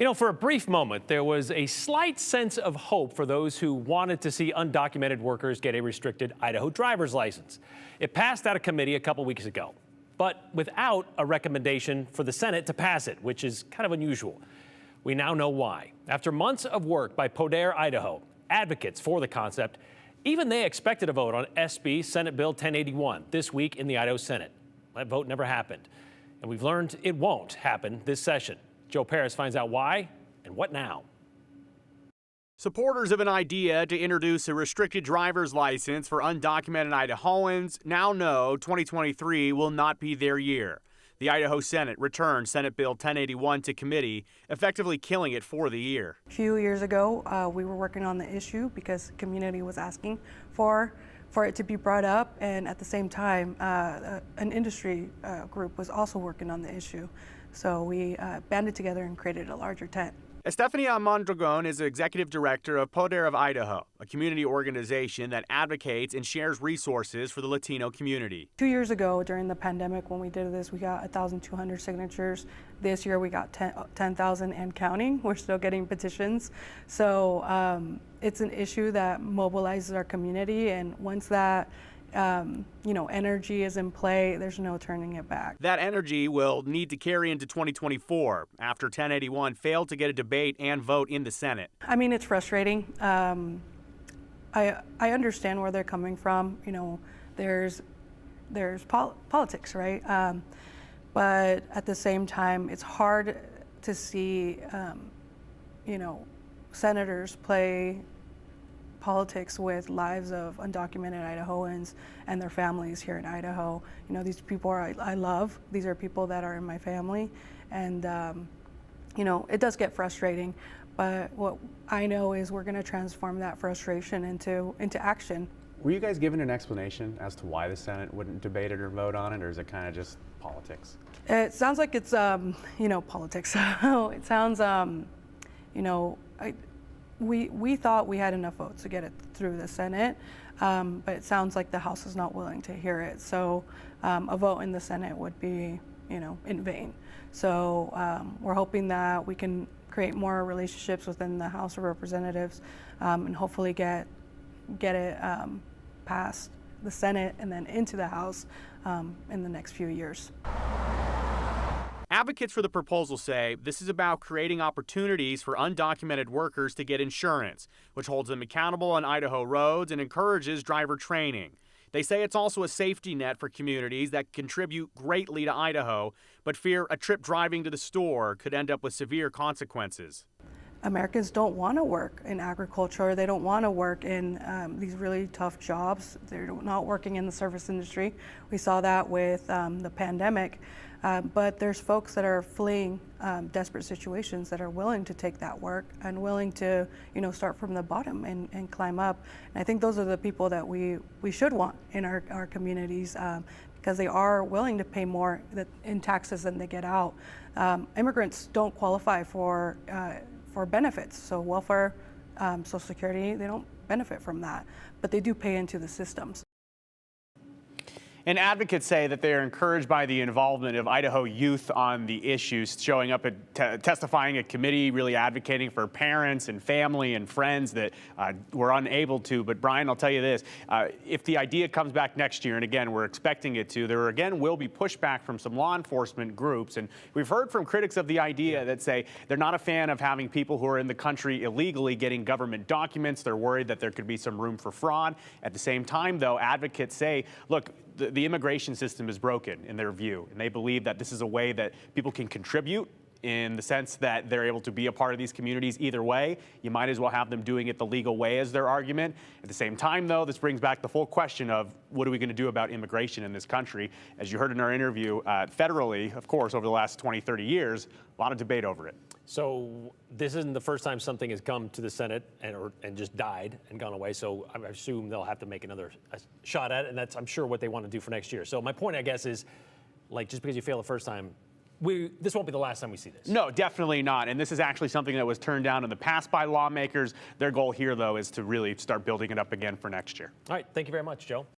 You know, for a brief moment, there was a slight sense of hope for those who wanted to see undocumented workers get a restricted Idaho driver's license. It passed out of committee a couple weeks ago, but without a recommendation for the Senate to pass it, which is kind of unusual. We now know why. After months of work by Poder, Idaho, advocates for the concept, even they expected a vote on SB Senate Bill 1081 this week in the Idaho Senate. That vote never happened, and we've learned it won't happen this session. Joe Paris finds out why and what now. Supporters of an idea to introduce a restricted driver's license for undocumented Idahoans now know 2023 will not be their year. The Idaho Senate returned Senate Bill 1081 to committee, effectively killing it for the year. A few years ago, we were working on the issue because the community was asking for it to be brought up, and at the same time, an industry group was also working on the issue. So we banded together and created a larger tent. Estefania Mondragon is executive director of Poder of Idaho, a community organization that advocates and shares resources for the Latino community. 2 years ago, during the pandemic, when we did this, we got 1,200 signatures. This year, we got 10,000 and counting. We're still getting petitions. So it's an issue that mobilizes our community, and once that energy is in play, there's no turning it back. That energy will need to carry into 2024 after 1081 failed to get a debate and vote in the Senate. I mean, it's frustrating. I understand where they're coming from. You know, there's politics, right? But at the same time, it's hard to see, senators play politics with lives of undocumented Idahoans and their families here in Idaho. You know, these people I love. These are people that are in my family, and it does get frustrating. But what I know is we're going to transform that frustration into action. Were you guys given an explanation as to why the Senate wouldn't debate it or vote on it, or is it kind of just politics? It sounds like it's politics. It sounds We thought we had enough votes to get it through the Senate, but it sounds like the House is not willing to hear it. So a vote in the Senate would be, in vain. So we're hoping that we can create more relationships within the House of Representatives and hopefully get it past the Senate and then into the House in the next few years. Advocates for the proposal say this is about creating opportunities for undocumented workers to get insurance, which holds them accountable on Idaho roads and encourages driver training. They say it's also a safety net for communities that contribute greatly to Idaho, but fear a trip driving to the store could end up with severe consequences. Americans don't want to work in agriculture. They don't want to work in these really tough jobs. They're not working in the service industry. We saw that with the pandemic. But there's folks that are fleeing desperate situations that are willing to take that work and willing to, start from the bottom and climb up. And I think those are the people that we should want in our communities because they are willing to pay more in taxes than they get out. Immigrants don't qualify for benefits, so welfare, Social Security, they don't benefit from that, but they do pay into the systems. And advocates say that they are encouraged by the involvement of Idaho youth on the issues, showing up at testifying at committee, really advocating for parents and family and friends that were unable to. But Brian, I'll tell you this, if the idea comes back next year, and again, we're expecting it to, there again will be pushback from some law enforcement groups. And we've heard from critics of the idea that say they're not a fan of having people who are in the country illegally getting government documents. They're worried that there could be some room for fraud. At the same time, though, advocates say, look, the immigration system is broken in their view, and they believe that this is a way that people can contribute in the sense that they're able to be a part of these communities either way. You might as well have them doing it the legal way as their argument. At the same time, though, this brings back the full question of what are we going to do about immigration in this country? As you heard in our interview, federally, of course, over the last 20, 30 years, a lot of debate over it. So this isn't the first time something has come to the Senate and just died and gone away. So I assume they'll have to make another shot at it, and that's, I'm sure, what they want to do for next year. So my point, I guess, is like just because you fail the first time, this won't be the last time we see this. No, definitely not. And this is actually something that was turned down in the past by lawmakers. Their goal here, though, is to really start building it up again for next year. All right. Thank you very much, Joe.